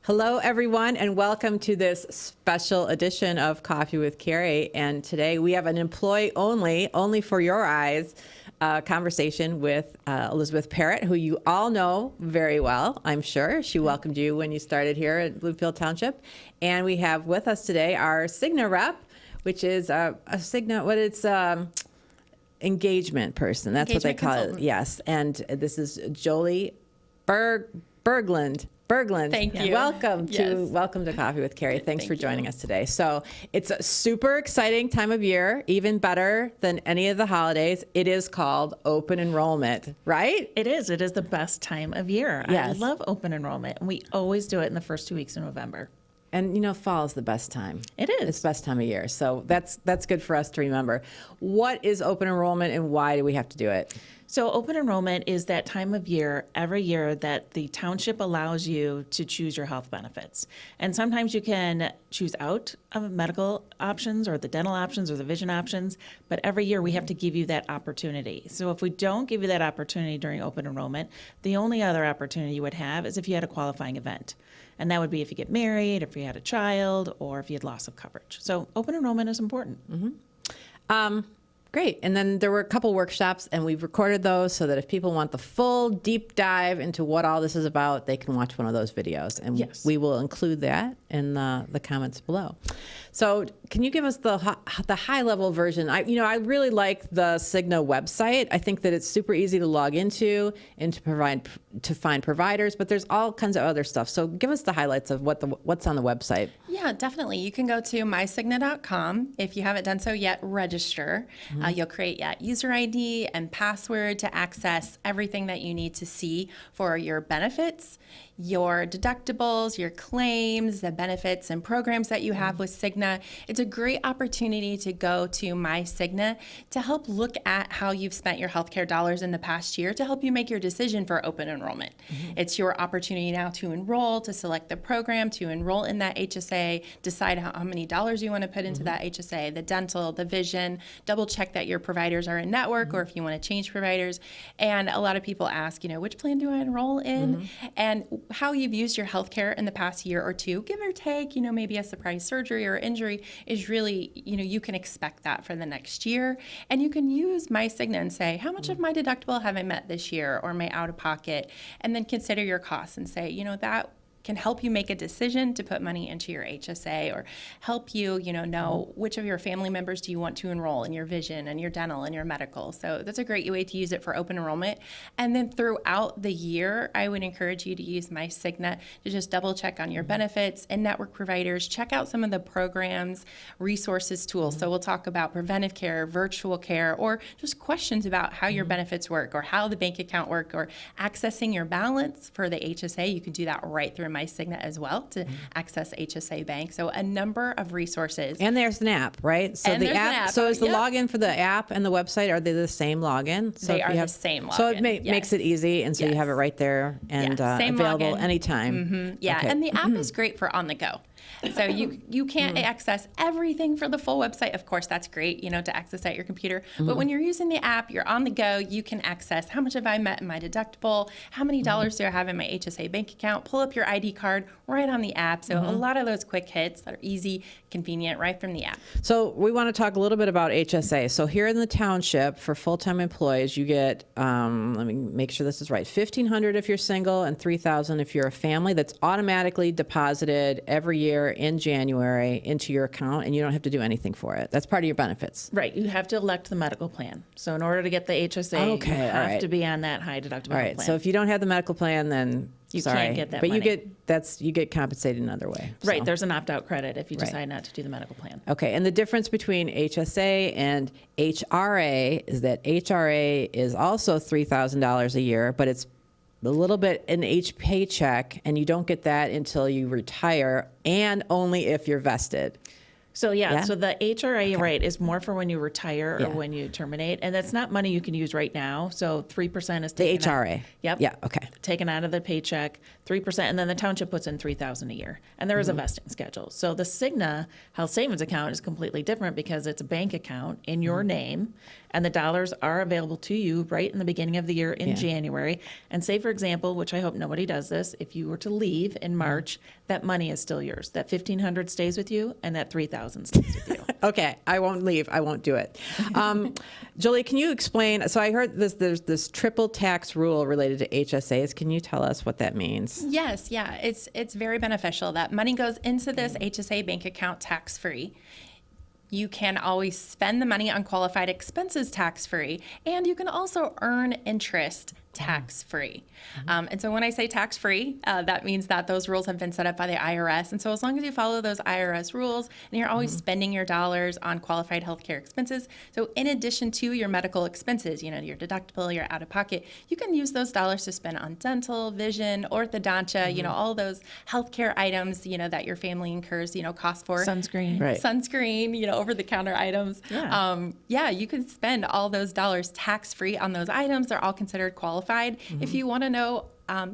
Hello, everyone, and welcome to this special edition of Coffee with Carrie. And today we have an only for your eyes, conversation with Elizabeth Parrot, who you all know very well, I'm sure. She welcomed you when you started here at Bloomfield Township. And we have with us today our Cigna rep, which is a Cigna, engagement person. That's what they call it. Yes. And this is Jolie Burgland. Thank you. Welcome to Coffee with Carrie. Thanks for joining us today. So it's a super exciting time of year, even better than any of the holidays. It is called Open Enrollment, right? It is. It is the best time of year. Yes. I love Open Enrollment, and we always do it in the first 2 weeks of November. And you know, fall is the best time. It is. It's the best time of year. So that's good for us to remember. What is Open Enrollment and why do we have to do it? So Open Enrollment is that time of year every year that the township allows you to choose your health benefits. And sometimes you can choose out of medical options or the dental options or the vision options, but every year we have to give you that opportunity. So if we don't give you that opportunity during Open Enrollment, the only other opportunity you would have is if you had a qualifying event. And that would be if you get married, if you had a child, or if you had loss of coverage. So Open Enrollment is important. Mm-hmm. Great. And then there were a couple workshops, and we've recorded those so that if people want the full deep dive into what all this is about, they can watch one of those videos. And yes, we will include that in the comments below. So can you give us the high-level version? I really like the Cigna website. I think that it's super easy to log into and to find providers, but there's all kinds of other stuff. So give us the highlights of what's on the website. Yeah, definitely. You can go to mycigna.com. If you haven't done so yet, register. You'll create user ID and password to access everything that you need to see for your benefits, your deductibles, your claims, the benefits and programs that you have with Cigna. It's a great opportunity to go to My Cigna to help look at how you've spent your healthcare dollars in the past year to help you make your decision for Open Enrollment. It's your opportunity now to enroll, to select the program, to enroll in that HSA, decide how many dollars you want to put into that HSA, the dental, the vision, double check that your providers are in network or if you want to change providers. And a lot of people ask, which plan do I enroll in? And how you've used your healthcare in the past year or two, give or take, maybe a surprise surgery or injury is really, you can expect that for the next year. And you can use My Cigna and say, how much of my deductible have I met this year or my out of pocket? And then consider your costs and say, that can help you make a decision to put money into your HSA or help you, know which of your family members do you want to enroll in your vision and your dental and your medical. So that's a great way to use it for Open Enrollment. And then throughout the year, I would encourage you to use My Cigna to just double check on your benefits and network providers. Check out some of the programs, resources, tools. So we'll talk about preventive care, virtual care, or just questions about how your benefits work or how the bank account work or accessing your balance for the HSA. You can do that right through My Cigna as well to access HSA Bank. So a number of resources. And there's an app, right? So and the app. So is the login for the app and the website, are they the same login? So they are the same login. So it makes it easy, and so you have it right there and available login. Anytime. Yeah, Okay. and the app is great for on the go. So you can't access everything for the full website. Of course, that's great, to access at your computer. But when you're using the app, you're on the go. You can access how much have I met in my deductible, how many dollars do I have in my HSA bank account, pull up your ID card right on the app. So a lot of those quick hits that are easy, convenient, right from the app. So we want to talk a little bit about HSA. So here in the township, for full-time employees, you get, let me make sure this is right, $1,500 if you're single and $3,000 if you're a family. That's automatically deposited every year in January into your account, and you don't have to do anything for it. That's part of your benefits. Right. You have to elect the medical plan. So in order to get the HSA, you have to be on that high deductible plan. So if you don't have the medical plan, then you can't get that but money. you get compensated another way. Right. There's an opt-out credit if you decide not to do the medical plan. Okay. And the difference between HSA and HRA is that HRA is also $3,000 a year, but it's a little bit in each paycheck, and you don't get that until you retire, and only if you're vested. So so the HRA rate is more for when you retire or when you terminate, and that's not money you can use right now. So 3% is taken the HRA. Yep. Yeah. Okay. Taken out of the paycheck, 3%, and then the township puts in $3,000 a year, and there is a vesting schedule. So the Cigna Health Savings Account is completely different because it's a bank account in your name, And the dollars are available to you right in the beginning of the year in January. And say, for example, which I hope nobody does this, if you were to leave in March, that money is still yours. That $1,500 stays with you, and that $3,000 stays with you. Okay, I won't leave. I won't do it. Jolie, can you explain? So I heard there's this triple tax rule related to HSAs. Can you tell us what that means? Yes, yeah, it's very beneficial that money goes into this HSA bank account tax-free. You can always spend the money on qualified expenses tax-free, and you can also earn interest tax-free. And so when I say tax-free, that means that those rules have been set up by the IRS. And so as long as you follow those IRS rules and you're always spending your dollars on qualified healthcare expenses, so in addition to your medical expenses, you know, your deductible, your out-of-pocket, you can use those dollars to spend on dental, vision, orthodontia, you know, all those healthcare items, you know, that your family incurs, you know, cost for. Sunscreen. Right. Sunscreen, you know, over-the-counter items. Yeah. You can spend all those dollars tax-free on those items. They're all considered qualified. If you want to know,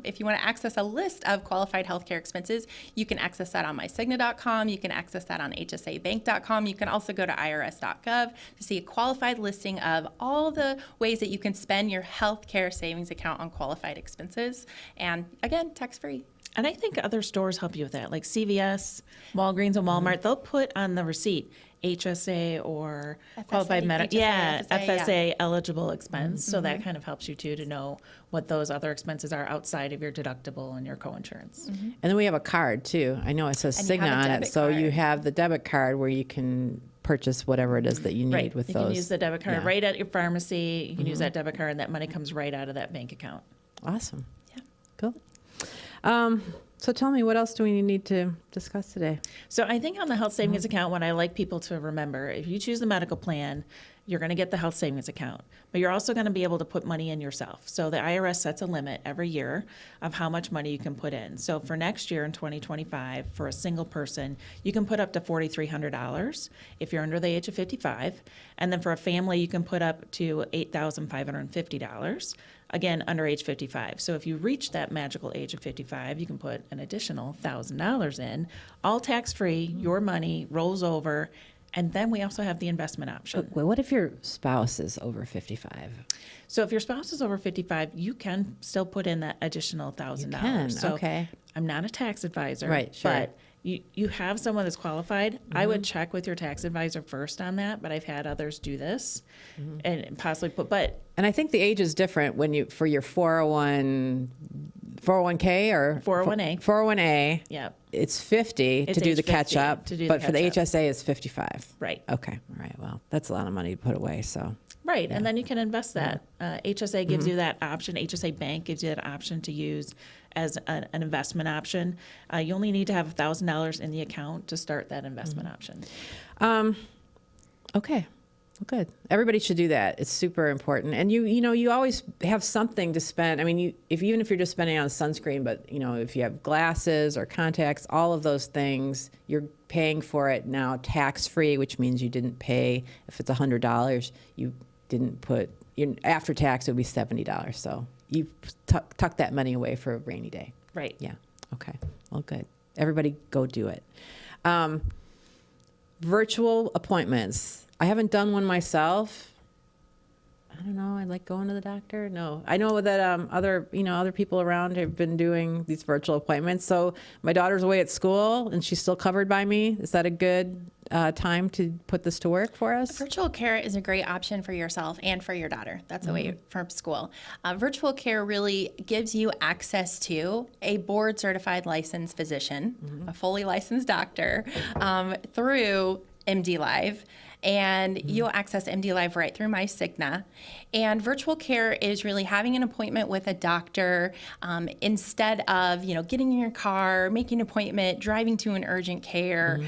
if you want to access a list of qualified healthcare expenses, you can access that on mycigna.com. You can access that on hsabank.com. You can also go to irs.gov to see a qualified listing of all the ways that you can spend your healthcare savings account on qualified expenses. And again, tax-free. And I think other stores help you with that, like CVS, Walgreens, and Walmart. They'll put on the receipt HSA or qualified medical, FSA eligible expense. So that kind of helps you too to know what those other expenses are outside of your deductible and your coinsurance. And then we have a card too. I know it says And you Cigna have a on it. debit So you card. have the debit card where you can purchase whatever it is that you need Right. with You those. can use the debit card Yeah. right at your pharmacy. You can use that debit card, and that money comes right out of that bank account. Awesome. Yeah. Cool. So tell me, what else do we need to discuss today? So I think on the health savings account, what I like people to remember, if you choose the medical plan, you're going to get the health savings account, but you're also going to be able to put money in yourself. So the IRS sets a limit every year of how much money you can put in. So for next year in 2025, for a single person, you can put up to $4,300 if you're under the age of 55. And then for a family, you can put up to $8,550. Again, under age 55. So if you reach that magical age of 55, you can put an additional $1,000 in, all tax-free, your money rolls over, and then we also have the investment option. Wait, what if your spouse is over 55? So if your spouse is over 55, you can still put in that additional $1,000. You can, So okay. I'm not a tax advisor, Right, sure. but you have someone that's qualified. I would check with your tax advisor first on that, but I've had others do this and possibly put, but And I think the age is different when you, for your 401k or 401A. 401a, yeah, it's 50 It's to do age the 50 catch up, to do the but for the catch up. HSA it's 55. right. Okay, all right. Well, that's a lot of money to put away. So Right, and then you can invest that. HSA gives you that option. HSA Bank gives you that option to use as an investment option. You only need to have $1,000 in the account to start that investment option. okay, well, good. Everybody should do that. It's super important. And you always have something to spend. I mean, even if you're just spending on sunscreen, but if you have glasses or contacts, all of those things, you're paying for it now tax free, which means you didn't pay. If it's $100, you didn't put. After tax, it would be $70. So you tuck that money away for a rainy day. Right. Yeah. Okay. Well, good. Everybody go do it. Virtual appointments. I haven't done one myself. I don't know. I like going to the doctor. No, I know that other people around have been doing these virtual appointments. So my daughter's away at school and she's still covered by me. Is that a good time to put this to work for us? Virtual care is a great option for yourself and for your daughter. That's away from school. Virtual care really gives you access to a board certified licensed physician, a fully licensed doctor, through MD Live. And you'll access MD Live right through myCigna. And virtual care is really having an appointment with a doctor instead of, getting in your car, making an appointment, driving to an urgent care,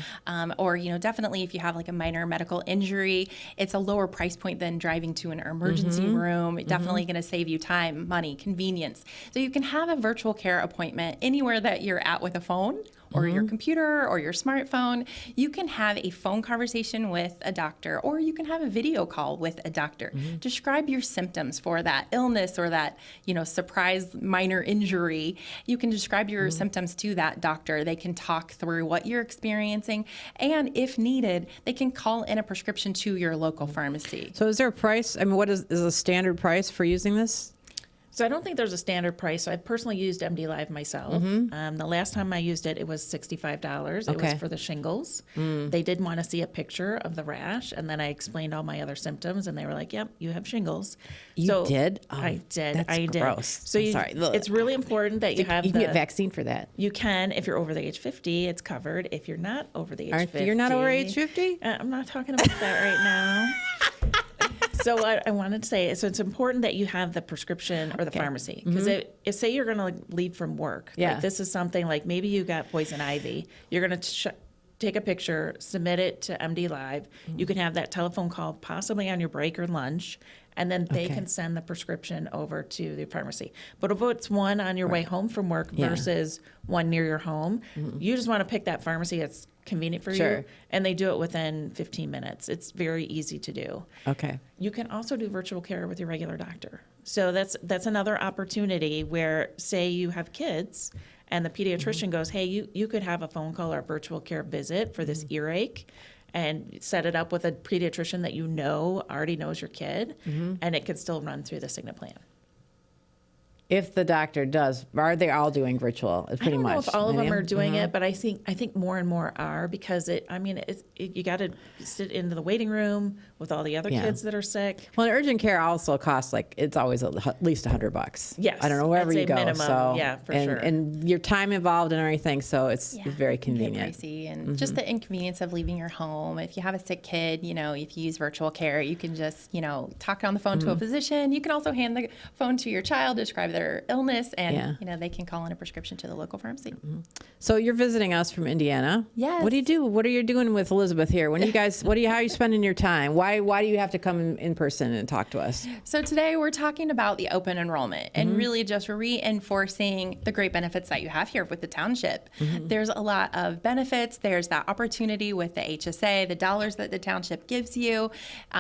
or, definitely if you have like a minor medical injury, it's a lower price point than driving to an emergency room. Definitely going to save you time, money, convenience. So you can have a virtual care appointment anywhere that you're at with a phone or your computer or your smartphone, you can have a phone conversation with a doctor, or you can have a video call with a doctor. Describe your symptoms for that illness or that, surprise minor injury. You can describe your symptoms to that doctor. They can talk through what you're experiencing, and if needed, they can call in a prescription to your local pharmacy. So is there a price? I mean, what is a standard price for using this? So I don't think there's a standard price. So I personally used MD Live myself. The last time I used it, it was $65. It Okay. was for the shingles. They did want to see a picture of the rash, and then I explained all my other symptoms, and they were like, "Yep, you have shingles." You did? Oh, I did. that's I did. gross. So I'm sorry. it's really important that you have. You can get vaccine for that. You can if you're over the age 50. It's covered. If you're not over the age 50, You're not over age 50? I'm not talking about that right now. So I wanted to say, so it's important that you have the prescription or the pharmacy. Because if say you're going to leave from work, Yeah. like this is something like maybe you got poison ivy, you're going to take a picture, submit it to MD Live. You can have that telephone call possibly on your break or lunch, and then they Okay. can send the prescription over to the pharmacy. But if it's one on your way home from work Yeah. versus one near your home, you just want to pick that pharmacy that's convenient for Sure. you, and they do it within 15 minutes. It's very easy to do. Okay. You can also do virtual care with your regular doctor. So that's another opportunity where, say you have kids and the pediatrician goes, hey, you could have a phone call or a virtual care visit for this earache, and set it up with a pediatrician that already knows your kid, and it could still run through the Cigna plan. If the doctor does, are they all doing virtual? Pretty I don't much. know if all of them are doing Mm-hmm. it, but I think more and more are, because you got to sit into the waiting room with all the other Yeah. kids that are sick. Well, urgent care also costs it's always at least $100. Yes, I don't know wherever I'd say you go. minimum, So yeah, for and, sure. and your time involved and everything, so it's very Can get convenient. pricey, and just the inconvenience of leaving your home. If you have a sick kid, if you use virtual care, you can just, talk on the phone to a physician. You can also hand the phone to your child, describe their illness, and, they can call in a prescription to the local pharmacy. So you're visiting us from Indiana. Yes. What do you do? What are you doing with Elizabeth here? When you guys, how are you spending your time? Why do you have to come in person and talk to us? So today we're talking about the open enrollment and really just reinforcing the great benefits that you have here with the township. There's a lot of benefits. There's that opportunity with the HSA, the dollars that the township gives you.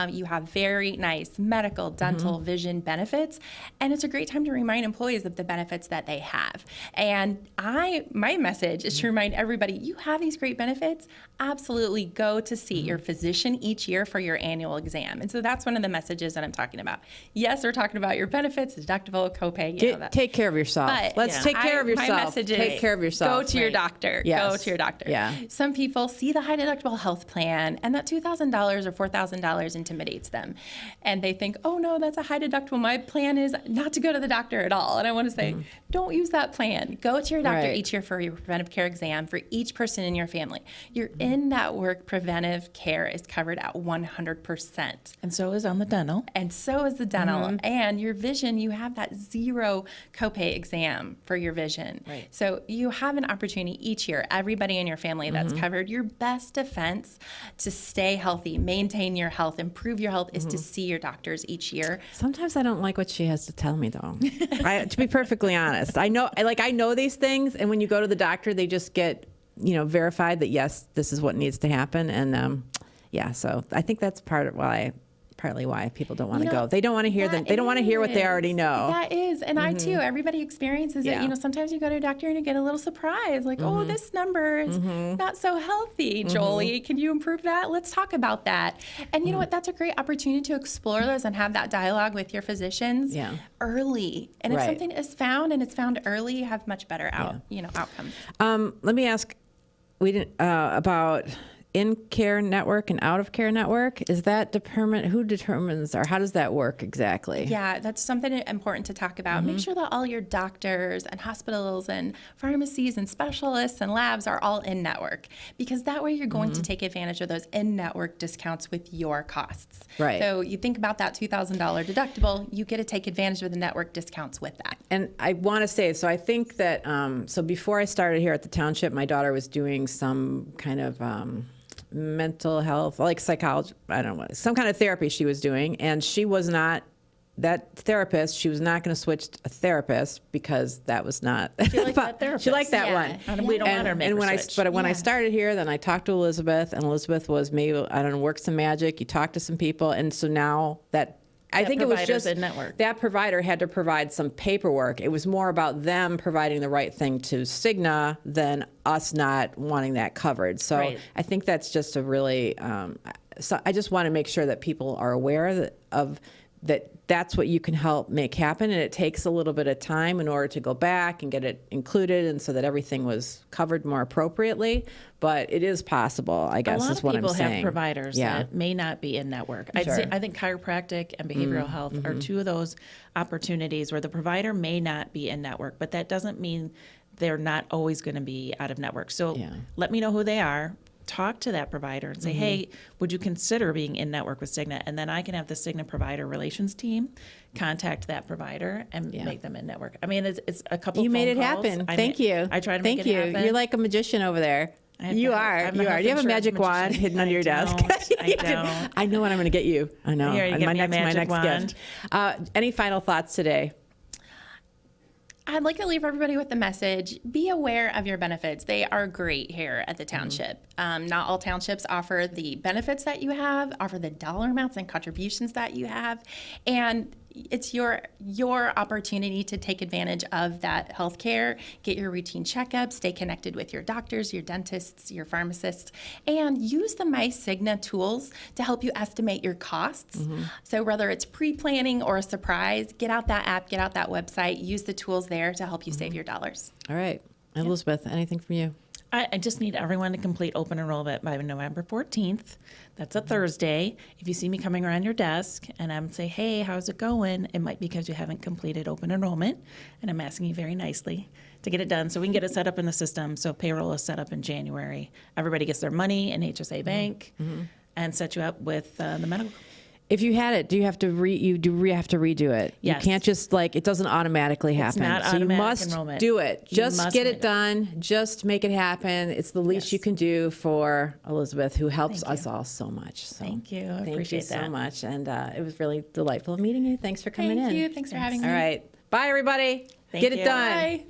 You have very nice medical, dental, vision benefits. And it's a great time to remind employees of the benefits that they have. And my message is to remind everybody, you have these great benefits. Absolutely go to see your physician each year for your annual exam. And so that's one of the messages that I'm talking about. Yes, we're talking about your benefits, deductible, copay, Take care of yourself. But Let's take care of yourself. My message is take care of yourself. Go to your doctor. Yes. Go to your doctor. Yeah. Some people see the high deductible health plan, and that $2,000 or $4,000 intimidates them. And they think, oh no, that's a high deductible. My plan is not to go to the doctor at all. And I want to say, don't use that plan. Go to your doctor each year for your preventive care exam for each person in your family. Your in-network preventive care is covered at 100%. And so is on the dental. And so is the dental. And your vision, you have that zero copay exam for your vision. Right. So you have an opportunity each year, everybody in your family that's covered. Your best defense to stay healthy, maintain your health, improve your health is to see your doctors each year. Sometimes I don't like what she has to tell me, though. To be perfectly honest, I know these things, and when you go to the doctor, they just get, verified that yes, this is what needs to happen, and so I think that's partly why people don't want to go. They don't want to hear them. They don't want to hear what they already know. That is, and I too. Everybody experiences it. Yeah. Sometimes you go to a doctor and you get a little surprise, like, oh, this number is not so healthy. Jolie, can you improve that? Let's talk about that. And you know what? That's a great opportunity to explore those and have that dialogue with your physicians early. And if something is found and it's found early, you have much better outcomes. Let me ask. We didn't about in-care network and out-of-care network. Is that who determines, or how does that work exactly? Yeah, that's something important to talk about. Make sure that all your doctors and hospitals and pharmacies and specialists and labs are all in-network, because that way you're going to take advantage of those in-network discounts with your costs. Right. So you think about that $2,000 deductible, you get to take advantage of the network discounts with that. And I want to say, so I think that, so before I started here at the Township, my daughter was doing some kind of mental health, like psychology, I don't know, some kind of therapy she was doing, and she was not that therapist, she was not going to switch a therapist because that was not. She liked that therapist. She liked that Yeah. one. And we don't want her to make her when switch. when I Yeah. started here, then I talked to Elizabeth, and Elizabeth was maybe, I don't know, worked some magic. You talked to some people, and so now that I think it was provider's just in-network. that provider had to provide some paperwork. It was more about them providing the right thing to Cigna than us not wanting that covered. So Right. I think that's just a really. So I just want to make sure that people are aware that that's what you can help make happen, and it takes a little bit of time in order to go back and get it included, and so that everything was covered more appropriately. But it is possible, I guess, A lot is of what I'm people saying. have providers Yeah. that may not be in network. Sure. I think chiropractic and behavioral health are two of those opportunities where the provider may not be in network, but that doesn't mean they're not always going to be out of network. So Yeah. let me know who they are. Talk to that provider and say, hey, would you consider being in network with Cigna? And then I can have the Cigna provider relations team contact that provider and make them in network. I mean, it's a couple. You made phone it calls. happen. I Thank mean, you. I try to Thank make you. it happen. You're like a magician over there. You are. I'm the You are. health Do you have a insurance magic wand magician. hidden under your desk? I don't. I know what I'm going to get you. I know. Here, you And get my me a next magic wand. gift. Any final thoughts today? I'd like to leave everybody with the message: be aware of your benefits. They are great here at the township. Not all townships offer the benefits that you have, offer the dollar amounts and contributions that you have, and it's your opportunity to take advantage of that health care, get your routine checkups, stay connected with your doctors, your dentists, your pharmacists, and use the My Cigna tools to help you estimate your costs. So whether it's pre-planning or a surprise, get out that app, get out that website, use the tools there to help you save your dollars. All right. Elizabeth, anything from you? I just need everyone to complete open enrollment by November 14th. That's a Thursday. If you see me coming around your desk and I'm say, hey, how's it going? It might be because you haven't completed open enrollment. And I'm asking you very nicely to get it done so we can get it set up in the system. So payroll is set up in January. Everybody gets their money in HSA Bank and set you up with the medical. If you had it, do you have to have to redo it? Yes. You can't just it doesn't automatically happen. not so you automatic must enrollment. do it. You Just must get make it done. Just make it happen. It's the least Yes. you can do for Elizabeth, who helps Thank us you. all so much. So Thank you. I thank appreciate you so that. much. And it was really delightful meeting you. Thanks for coming Thank in. you. Thanks for having me. All right. Bye, everybody. Thank Get it you. done. Bye.